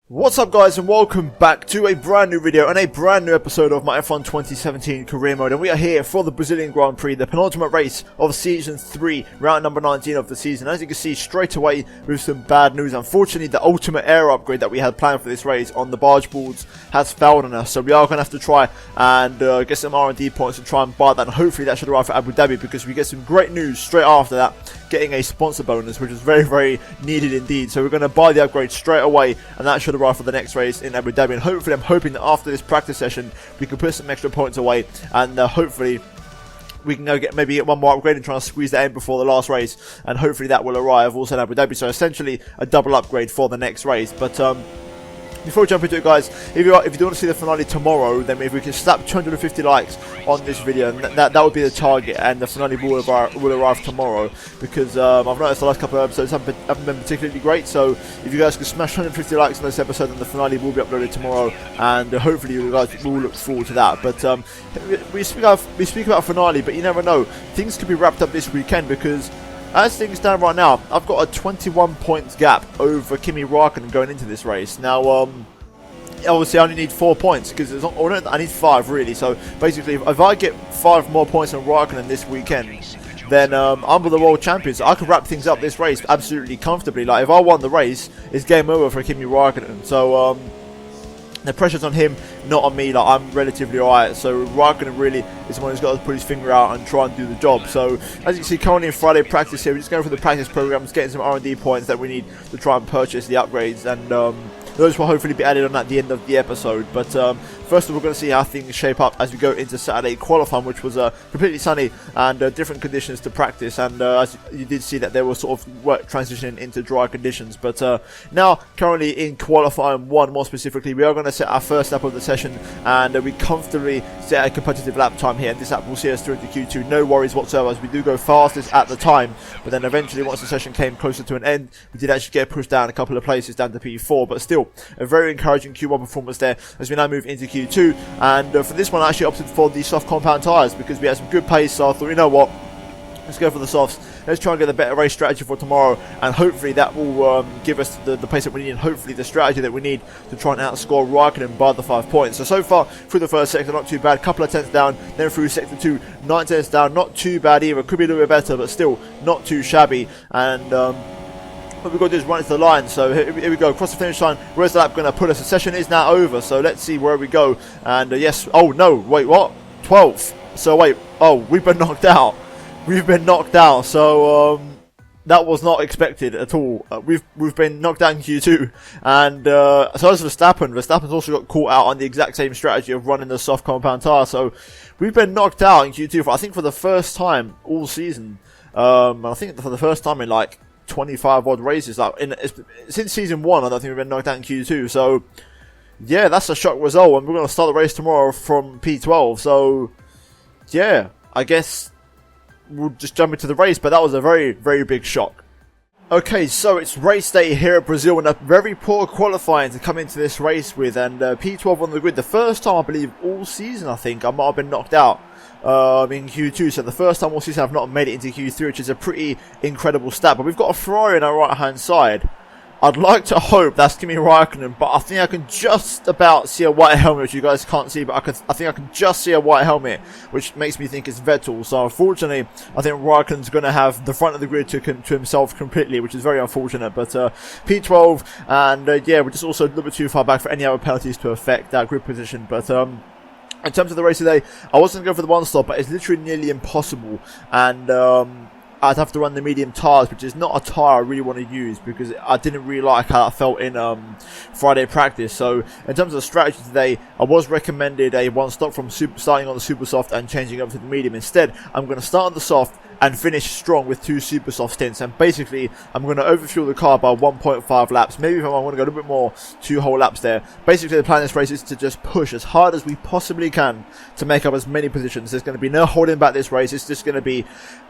What's up guys, and welcome back to a brand new video and a brand new episode of my F1 2017 career mode. And we are here for the Brazilian Grand Prix, the penultimate race of season 3, round number 19 of the season. As you can see straight away with some bad news, unfortunately the ultimate air upgrade that we had planned for this race on the barge boards has failed on us. So we are going to have to try and get some R&D points to try and buy that, and hopefully that should arrive for Abu Dhabi, because we get some great news straight after that, getting a sponsor bonus, which is very needed indeed. So we're going to buy the upgrade straight away, and that should arrive for the next race in Abu Dhabi. And hopefully, I'm hoping that after this practice session we can put some extra points away, and hopefully we can go maybe get one more upgrade and try and squeeze that in before the last race, and hopefully that will arrive also in Abu Dhabi. So essentially a double upgrade for the next race. But before we jump into it, guys, if you do want to see the finale tomorrow, then if we can slap 250 likes on this video, and that would be the target, and the finale will arrive tomorrow, because I've noticed the last couple of episodes haven't been particularly great. So if you guys can smash 150 likes on this episode, then the finale will be uploaded tomorrow, and hopefully you guys will look forward to that. But we speak about finale, but you never know, things could be wrapped up this weekend, because as things stand right now, I've got a 21 points gap over Kimi Räikkönen going into this race. Now, obviously I only need 4 points, because I need 5 really. So basically, if I get 5 more points on Räikkönen this weekend, then I'm the world champion. So I can wrap things up this race absolutely comfortably. Like, if I won the race, it's game over for Kimi Räikkönen. So the pressure's on him, not on me. Like, I'm relatively alright. So Räikkönen really is the one who's got to put his finger out and try and do the job. So as you can see, currently in Friday practice here, we're just going through the practice programs, getting some R&D points that we need to try and purchase the upgrades, and those will hopefully be added on at the end of the episode. But first of all, we're going to see how things shape up as we go into Saturday qualifying, which was completely sunny and different conditions to practice. And as you did see, that they were sort of transitioning into dry conditions. But now, currently in qualifying 1 more specifically, we are going to set our first lap of the session, and we comfortably set a competitive lap time here. And this lap will see us through into Q2. No worries whatsoever, as we do go fastest at the time. But then eventually, once the session came closer to an end, we did actually get pushed down a couple of places, down to P4. But still, a very encouraging Q1 performance there, as we now move into Q2. And for this one, I actually opted for the soft compound tyres, because we had some good pace. So I thought, you know what, let's go for the softs. Let's try and get a better race strategy for tomorrow, and hopefully that will give us the pace that we need, and hopefully the strategy that we need to try and outscore Räikkönen by the 5 points. So far through the first sector, not too bad. Couple of tenths down. Then through sector 2, 9 tenths down. Not too bad either. Could be a little bit better, but still not too shabby. And what we've got to do is run into the line. So here we go, across the finish line. Where's the lap going to put us? The session is now over, so let's see where we go. And yes, oh no, wait, what? 12th. So wait, oh, we've been knocked out. We've been knocked out. So that was not expected at all. We've been knocked out in Q2, and so as Verstappen's also got caught out on the exact same strategy of running the soft compound tire. So we've been knocked out in Q2 I think for the first time all season. I think for the first time in like 25 odd races, like since season 1. I don't think we've been knocked out in Q2. So yeah, that's a shock result, and we're going to start the race tomorrow from P12. So yeah, I guess we'll just jump into the race, but that was a very big shock. Okay, so it's race day here at Brazil, and a very poor qualifying to come into this race with, and P12 on the grid. The first time, I believe, all season, I think, I might have been knocked out in Q2, so the first time all season I've not made it into Q3, which is a pretty incredible stat. But we've got a Ferrari on our right hand side. I'd like to hope that's Kimi Räikkönen, but I think I can just about see a white helmet, which you guys can't see, but I think I can just see a white helmet, which makes me think it's Vettel. So unfortunately, I think Räikkönen's going to have the front of the grid to himself completely, which is very unfortunate. But P12, and yeah, we're just also a little bit too far back for any other penalties to affect that grid position. But in terms of the race today, I was going to go for the 1-stop, but it's literally nearly impossible, and I'd have to run the medium tyres, which is not a tyre I really want to use, because I didn't really like how that felt in Friday practice. So in terms of the strategy today, I was recommended a 1-stop from starting on the super soft and changing over to the medium. Instead, I'm going to start on the soft and finish strong with 2 super soft stints, and basically I'm going to overfuel the car by 1.5 laps. Maybe if I want to go a little bit more, 2 whole laps there. Basically the plan of this race is to just push as hard as we possibly can to make up as many positions. There's going to be no holding back this race. It's just going to be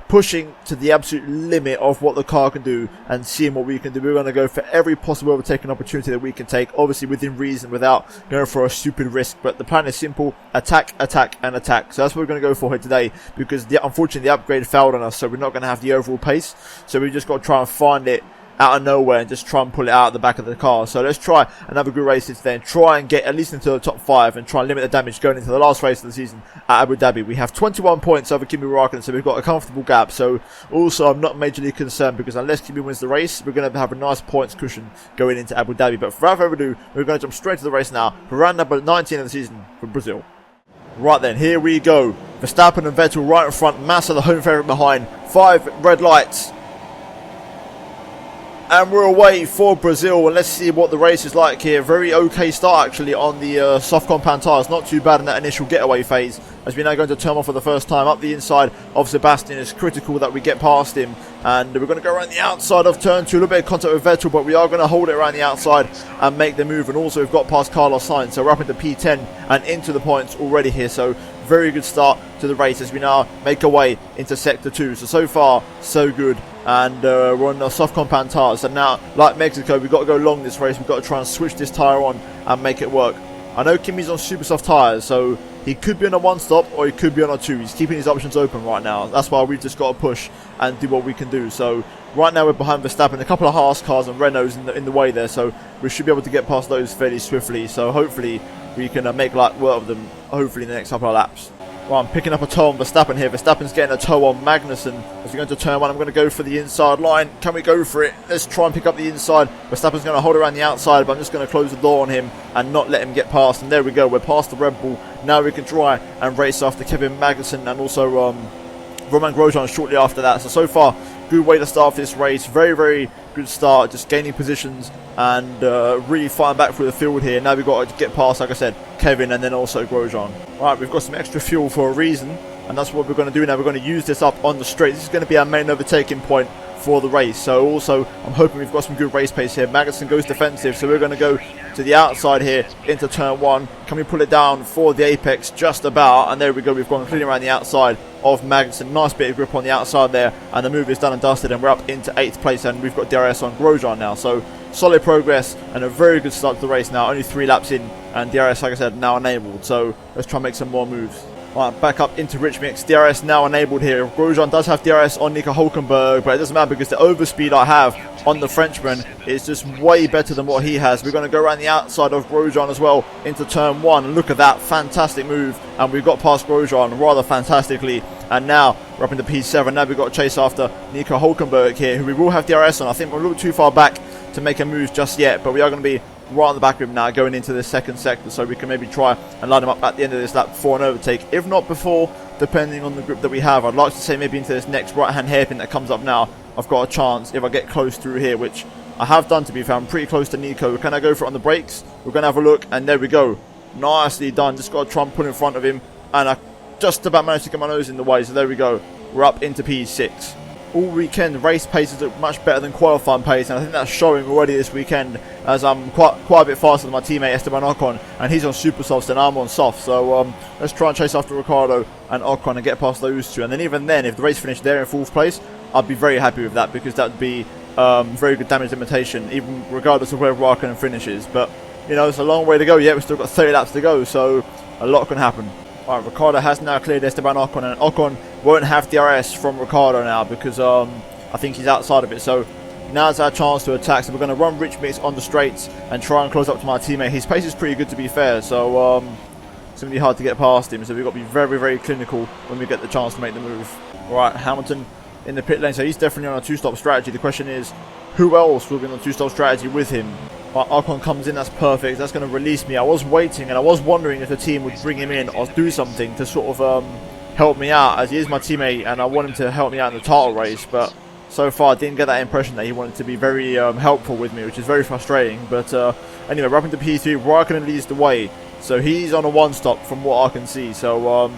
pushing to the absolute limit of what the car can do and seeing what we can do. We're going to go for every possible overtaking opportunity that we can take, obviously within reason, without going for a stupid risk. But the plan is simple: attack, attack, and attack. So that's what we're going to go for here today, because unfortunately the upgrade failed on us, so we're not going to have the overall pace. So we just got to try and find it out of nowhere and just try and pull it out of the back of the car. So let's try another good race today and try and get at least into the top 5 and try and limit the damage going into the last race of the season at Abu Dhabi. We have 21 points over Kimi Räikkönen, so we've got a comfortable gap. So also I'm not majorly concerned because unless Kimi wins the race, we're going to have a nice points cushion going into Abu Dhabi. But without further ado, we're going to jump straight to the race now for round number 19 of the season for Brazil. Right then, here we go. Verstappen and Vettel right in front, Massa the home favourite behind, 5 red lights. And we're away for Brazil, and let's see what the race is like here. Very okay start actually on the soft compound tyres. Not too bad in that initial getaway phase, as we're now going to turn off for the first time. Up the inside of Sebastian, it's critical that we get past him. And we're going to go around the outside of turn 2. A little bit of contact with Vettel, but we are going to hold it around the outside and make the move. And also we've got past Carlos Sainz, so we're up into P10 and into the points already here. So very good start to the race as we now make our way into sector 2. So far so good. And we're on the soft compound tyres. So now, like Mexico, we've got to go long this race. We've got to try and switch this tyre on and make it work. I know Kimi's on super soft tyres, so he could be on a 1-stop or he could be on a 2. He's keeping his options open right now. That's why we've just got to push and do what we can do. So right now we're behind Verstappen. A couple of Haas cars and Renaults in the way there, so we should be able to get past those fairly swiftly. So hopefully we can make light work of them, hopefully in the next couple of laps. Well, I'm picking up a toe on Verstappen here. Verstappen's getting a toe on Magnussen. As we go into turn 1, I'm going to go for the inside line. Can we go for it? Let's try and pick up the inside. Verstappen's going to hold around the outside, but I'm just going to close the door on him and not let him get past. And there we go. We're past the Red Bull. Now we can try and race after Kevin Magnussen and also Romain Grosjean shortly after that. So far, good way to start this race. Very, very good start. Just gaining positions and really fighting back through the field here. Now we've got to get past, like I said, Kevin and then also Grosjean. Right, we've got some extra fuel for a reason, and that's what we're going to do now. We're going to use this up on the straight. This is going to be our main overtaking point for the race. So also, I'm hoping we've got some good race pace here. Magnussen goes defensive, so we're going to go to the outside here into turn 1. Can we pull it down for the apex? Just about, and there we go. We've gone clean around the outside of Magnussen. Nice bit of grip on the outside there, and the move is done and dusted, and we're up into 8th place, and we've got DRS on Grosjean now. So solid progress and a very good start to the race now. Only 3 laps in, and DRS, like I said, now enabled. So let's try and make some more moves. Right, back up into Rich Mix. DRS now enabled here. Grosjean does have DRS on Nico Hülkenberg, but it doesn't matter because the overspeed I have on the Frenchman is just way better than what he has. We're going to go around the outside of Grosjean as well into turn 1. Look at that fantastic move, and we've got past Grosjean rather fantastically. And now we're up into P7. Now we've got to chase after Nico Hülkenberg here, who we will have DRS on. I think we're a little too far back to make a move just yet, but we are going to be right on the back of him now going into the second sector, so we can maybe try and line him up at the end of this lap for an overtake, if not before, depending on the grip that we have. I'd like to say maybe into this next right hand hairpin that comes up now. I've got a chance if I get close through here, which I have done to be fair. I'm pretty close to Nico. Can I go for it on the brakes? We're going to have a look, and there we go. Nicely done. Just got to try and put in front of him, and I just about managed to get my nose in the way, so there we go. We're up into P6. All weekend race paces look much better than qualifying pace, and I think that's showing already this weekend, as I'm quite a bit faster than my teammate Esteban Ocon, and he's on super softs and I'm on soft. So let's try and chase after Ricciardo and Ocon and get past those two, and then even then, if the race finished there in 4th place, I'd be very happy with that, because that would be very good damage limitation, even regardless of where Raikkonen finishes. But you know, it's a long way to go yet. We've still got 30 laps to go, so a lot can happen. Alright, Ricciardo has now cleared Esteban Ocon, and Ocon won't have DRS from Ricciardo now because I think he's outside of it. So now's our chance to attack. So we're going to run Rich Mix on the straights and try and close up to my teammate. His pace is pretty good, to be fair, so it's going to be hard to get past him. So we've got to be very, very clinical when we get the chance to make the move. Alright, Hamilton in the pit lane, so he's definitely on a 2-stop strategy. The question is, who else will be on a 2-stop strategy with him? Ocon comes in, that's perfect. That's going to release me. I was waiting and I was wondering if the team would bring him in or do something to sort of help me out, as he is my teammate and I want him to help me out in the title race. But so far I didn't get that impression that he wanted to be very helpful with me, which is very frustrating. But anyway, we're up into P3. Raikkonen leads the way, so he's on a 1-stop from what I can see. So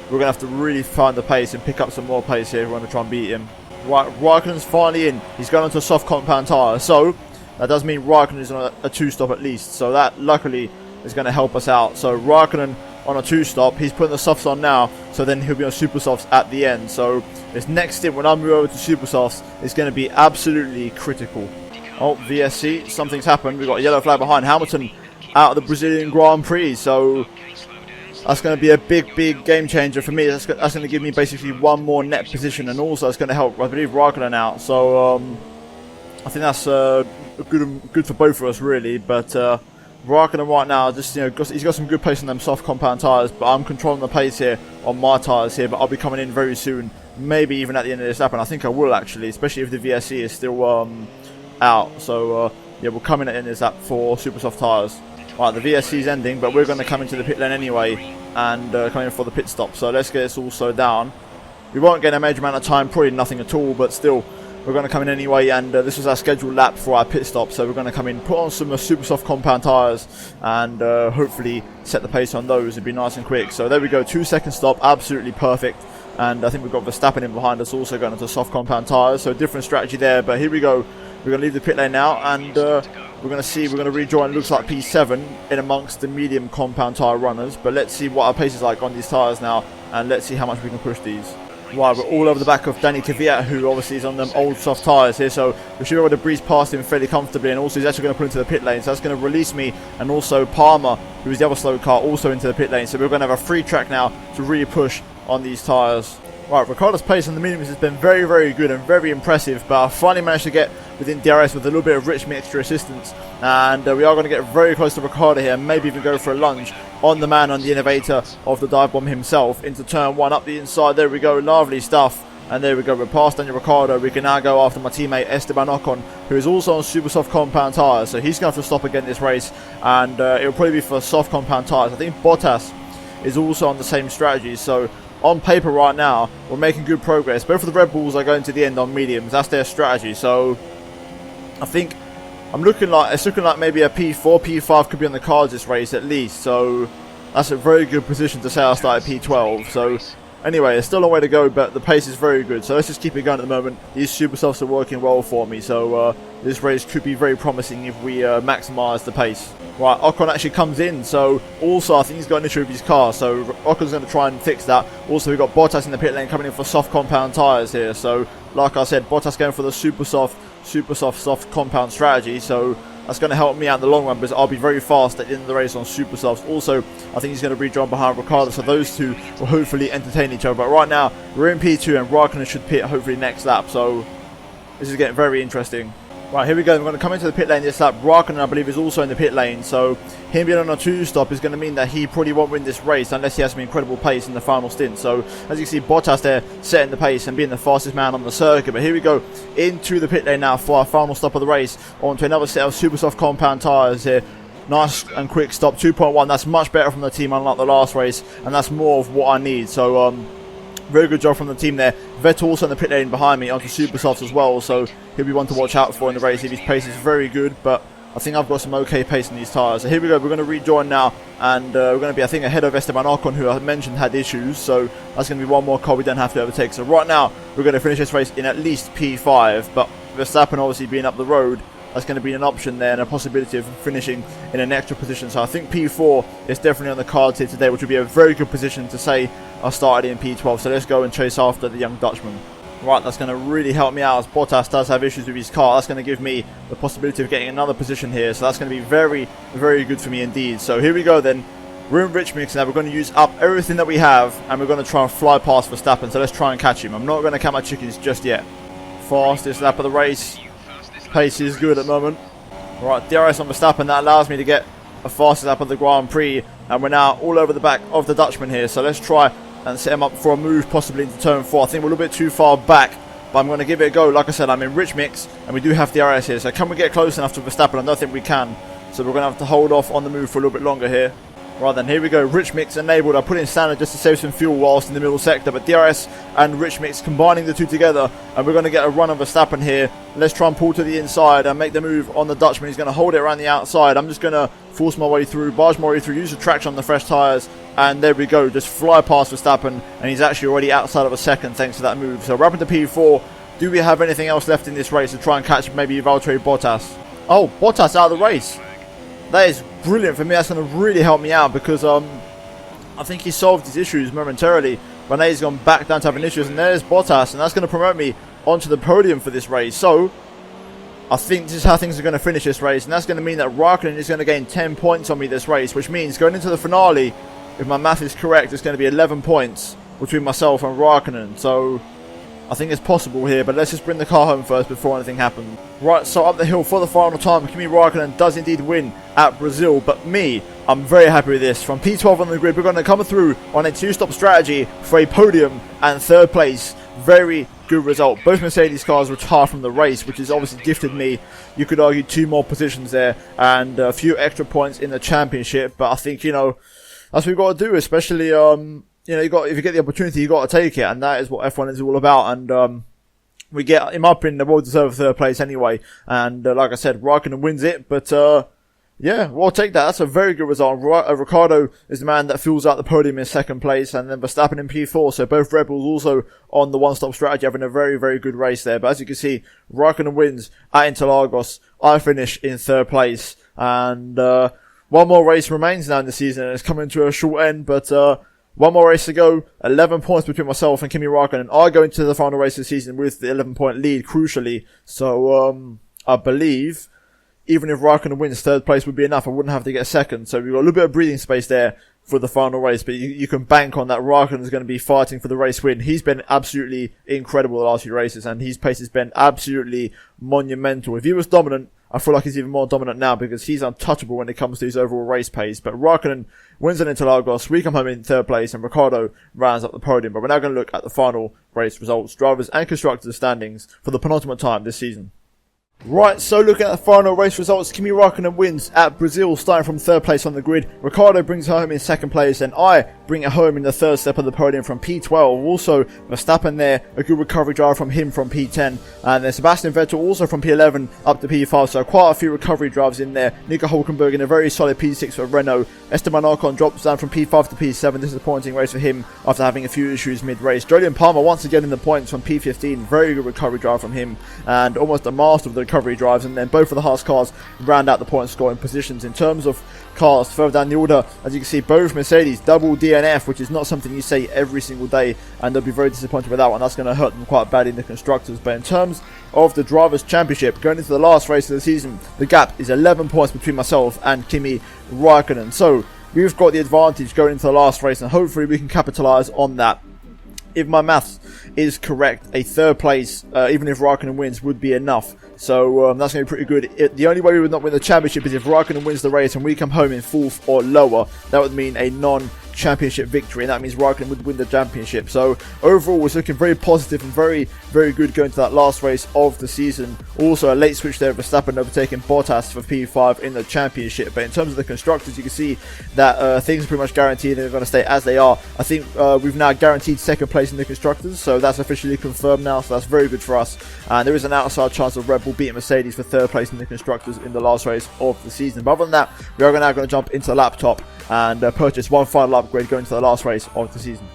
we're going to have to really find the pace and pick up some more pace here if we're going to try and beat him. Right, Raikkonen's finally in. He's going onto a soft compound tyre, so that does mean Raikkonen is on a 2-stop at least, so that luckily is going to help us out. So Raikkonen on a 2-stop, he's putting the softs on now, so then he'll be on super softs at the end. So this next stint when I move over to super softs is going to be absolutely critical. Oh, VSC, something's happened. We've got a yellow flag behind Hamilton out of the Brazilian Grand Prix, so that's going to be a big game changer for me. That's going to give me basically one more net position, and also it's going to help, I believe, Raikkonen out. So I think that's good for both of us really, but Raikkonen right now, just he's got some good pace on them soft compound tyres, but I'm controlling the pace here on my tyres here, but I'll be coming in very soon, maybe even at the end of this lap, and I think I will actually, especially if the VSC is still out. So yeah, we'll come in at the end of this lap for super soft tyres. Right, the VSC is ending, but we're going to come into the pit lane anyway and come in for the pit stop. So let's get this all slowed down. We won't get a major amount of time, probably nothing at all, but still, we're going to come in anyway, and this was our scheduled lap for our pit stop, so we're going to come in, put on some super soft compound tyres, and hopefully set the pace on those. It'd be nice and quick. So there we go, 2-second stop, absolutely perfect, and I think we've got Verstappen in behind us also going into soft compound tyres, so different strategy there, but here we go. We're going to leave the pit lane now, and we're going to rejoin, looks like P7 in amongst the medium compound tyre runners, but let's see what our pace is like on these tyres now, and let's see how much we can push these. Right, we're all over the back of Danny Kvyat, who obviously is on them old soft tyres here, so we should be able to breeze past him fairly comfortably, and also he's actually going to put into the pit lane, so that's going to release me, and also Palmer, who is the other slow car, also into the pit lane, so we're going to have a free track now to really push on these tyres. Right, Ricciardo's pace on the mediums has been very, very good and very impressive, but I finally managed to get within DRS with a little bit of rich mixture assistance, and we are going to get very close to Ricciardo here, maybe even go for a lunge on the man, on the innovator of the dive bomb himself, into turn 1, up the inside. There we go, lovely stuff, and there we go, we're past Daniel Ricciardo. We can now go after my teammate Esteban Ocon, who is also on super soft compound tyres, so he's going to have to stop again this race, and it'll probably be for soft compound tyres. I think Bottas is also on the same strategy, so on paper right now, we're making good progress. Both of the Red Bulls are going to the end on mediums. That's their strategy. So I think it's looking like maybe a P4, P5 could be on the cards this race at least. So that's a very good position to say I started P12. So anyway, there's still a long way to go, but the pace is very good. So let's just keep it going at the moment. These super softs are working well for me. So this race could be very promising if we maximise the pace. Right, Ocon actually comes in, so also I think he's got an issue with his car, so Ocon's going to try and fix that. Also, we've got Bottas in the pit lane coming in for soft compound tyres here, so like I said, Bottas going for the super soft compound strategy, so that's going to help me out in the long run because I'll be very fast at the end of the race on super softs. Also, I think he's going to rejoin behind Ricciardo, so those two will hopefully entertain each other. But right now, we're in P2 and Raikkonen should pit hopefully next lap, so this is getting very interesting. Right, here we go. We're going to come into the pit lane this lap. Raikkonen, I believe, is also in the pit lane. So him being on a 2-stop is going to mean that he probably won't win this race unless he has some incredible pace in the final stint. So as you can see, Bottas there setting the pace and being the fastest man on the circuit. But here we go into the pit lane now for our final stop of the race. Onto another set of super soft compound tyres here. Nice and quick stop, 2.1. That's much better from the team unlike the last race. And that's more of what I need. So very good job from the team there. Vettel also in the pit lane behind me onto super softs as well, so he'll be one to watch out for in the race. His pace is very good, but I think I've got some okay pace in these tyres. So here we go, we're going to rejoin now, and we're going to be, I think, ahead of Esteban Ocon, who I mentioned had issues, so that's going to be one more car we don't have to overtake. So right now, we're going to finish this race in at least P5, but Verstappen obviously being up the road, that's going to be an option there and a possibility of finishing in an extra position. So I think P4 is definitely on the cards here today, which would be a very good position to say I started in P12. So let's go and chase after the young Dutchman. Right, that's going to really help me out as Bottas does have issues with his car. That's going to give me the possibility of getting another position here. So that's going to be very, very good for me indeed. So here we go then. We're in rich mix now. We're going to use up everything that we have and we're going to try and fly past Verstappen. So let's try and catch him. I'm not going to count my chickens just yet. Fastest lap of the race. Pace is good at the moment. Right, DRS on Verstappen. That allows me to get a fastest lap of the Grand Prix. And we're now all over the back of the Dutchman here. So let's try and set him up for a move possibly into turn 4. I think we're a little bit too far back, but I'm going to give it a go. Like I said, I'm in rich mix and we do have DRS here. So can we get close enough to Verstappen? I don't think we can. So we're going to have to hold off on the move for a little bit longer here. Right then, here we go. Rich mix enabled. I put in standard just to save some fuel whilst in the middle sector, but DRS and rich mix combining the two together, and we're going to get a run on Verstappen here. Let's try and pull to the inside and make the move on the Dutchman. He's going to hold it around the outside. I'm just going to force my way through, barge my way through, use the traction on the fresh tyres, and there we go. Just fly past Verstappen, and he's actually already outside of a second thanks to that move. So we're up into P4. Do we have anything else left in this race to try and catch maybe Valtteri Bottas? Oh, Bottas out of the race. That is brilliant for me. That's going to really help me out because I think he solved his issues momentarily. But now he's gone back down to having issues. And there's Bottas. And that's going to promote me onto the podium for this race. So I think this is how things are going to finish this race. And that's going to mean that Raikkonen is going to gain 10 points on me this race. Which means going into the finale, if my math is correct, it's going to be 11 points between myself and Raikkonen. So I I think it's possible here, but let's just bring the car home first before anything happens. Right, so up the hill for the final time, Kimi Räikkönen does indeed win at Brazil, but I'm very happy with this. From P12 on the grid, we're going to come through on a 2-stop strategy for a podium and 3rd place. Very good result. Both Mercedes cars retired from the race, which has obviously gifted me, you could argue, 2 more positions there and a few extra points in the championship. But I think, you know, that's what we've got to do, especially, you know, if you get the opportunity, you got to take it, and that is what F1 is all about. And we get, in my opinion, the well-deserved 3rd place anyway. And like I said, Räikkönen wins it, but yeah, we'll take that. That's a very good result. Ricciardo is the man that fills out the podium in 2nd place, and then Verstappen in P4. So both Red Bulls also on the one-stop strategy, having a very, very good race there. But as you can see, Räikkönen wins at Interlagos. I finish in 3rd place, and one more race remains now in the season. It's coming to a short end, but one more race to go. 11 points between myself and Kimi Räikkönen. I go into the final race of the season with the 11-point lead, crucially. So I believe even if Räikkönen wins, 3rd place would be enough. I wouldn't have to get 2nd. So we've got a little bit of breathing space there for the final race. But you can bank on that Räikkönen is going to be fighting for the race win. He's been absolutely incredible the last few races, and his pace has been absolutely monumental. If he was dominant, I feel like he's even more dominant now because he's untouchable when it comes to his overall race pace. But Räikkönen wins at Interlagos. We come home in 3rd place, and Ricciardo rounds up the podium. But we're now going to look at the final race results, drivers and constructors standings for the penultimate time this season. Right, so looking at the final race results, Kimi Räikkönen wins at Brazil, starting from 3rd place on the grid. Ricciardo brings it home in 2nd place, and I bring it home in the 3rd step of the podium from P12. Also, Verstappen there, a good recovery drive from him from P10. And then Sebastian Vettel also from P11 up to P5, so quite a few recovery drives in there. Nico Hülkenberg in a very solid P6 for Renault. Esteban Ocon drops down from P5 to P7. Disappointing race for him after having a few issues mid-race. Julian Palmer once again in the points from P15. Very good recovery drive from him, and almost a master of the recovery drives. And then both of the Haas cars round out the point scoring positions. In terms of cars further down the order, as you can see, both Mercedes double DNF, which is not something you say every single day, and they'll be very disappointed with that one. That's going to hurt them quite badly in the constructors. But in terms of the Drivers' Championship, going into the last race of the season, the gap is 11 points between myself and Kimi Räikkönen. So we've got the advantage going into the last race, and hopefully we can capitalise on that. If my maths is correct, a 3rd place, even if Räikkönen wins, would be enough. So that's going to be pretty good. The only way we would not win the championship is if Räikkönen wins the race and we come home in 4th or lower. That would mean a non-championship victory, and that means Räikkönen would win the championship. So overall, it's looking very positive and very, very good going to that last race of the season. Also, a late switch there, Verstappen overtaking Bottas for P5 in the championship. But in terms of the constructors, you can see that things are pretty much guaranteed. They're going to stay as they are. I think we've now guaranteed 2nd place in the constructors, so that's officially confirmed now. So that's very good for us. And there is an outside chance of Red Bull beating Mercedes for 3rd place in the constructors in the last race of the season. But other than that, we are now going to jump into the laptop and purchase one final upgrade going to the last race of the season.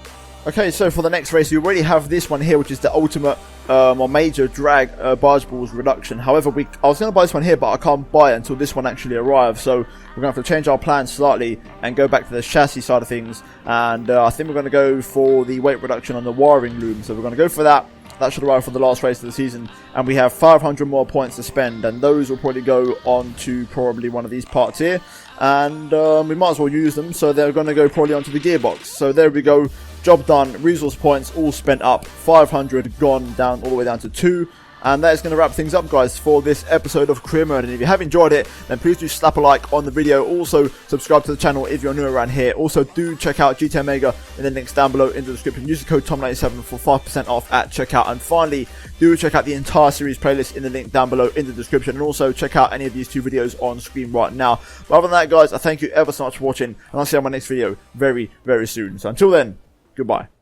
Okay, so for the next race, you already have this one here, which is the ultimate or major drag barge balls reduction. However, I was going to buy this one here, but I can't buy it until this one actually arrives. So we're going to have to change our plans slightly and go back to the chassis side of things. And I think we're going to go for the weight reduction on the wiring loom. So we're going to go for that. That should arrive for the last race of the season, and we have 500 more points to spend, and those will probably go on to probably one of these parts here, and we might as well use them, so they're going to go probably onto the gearbox. So there we go, job done, resource points all spent up, 500 gone down all the way down to 2. And that is going to wrap things up, guys, for this episode of Career Mode. And if you have enjoyed it, then please do slap a like on the video. Also, subscribe to the channel if you're new around here. Also, do check out GT Omega in the links down below in the description. Use the code TOM97 for 5% off at checkout. And finally, do check out the entire series playlist in the link down below in the description. And also, check out any of these 2 videos on screen right now. But other than that, guys, I thank you ever so much for watching. And I'll see you on my next video very, very soon. So until then, goodbye.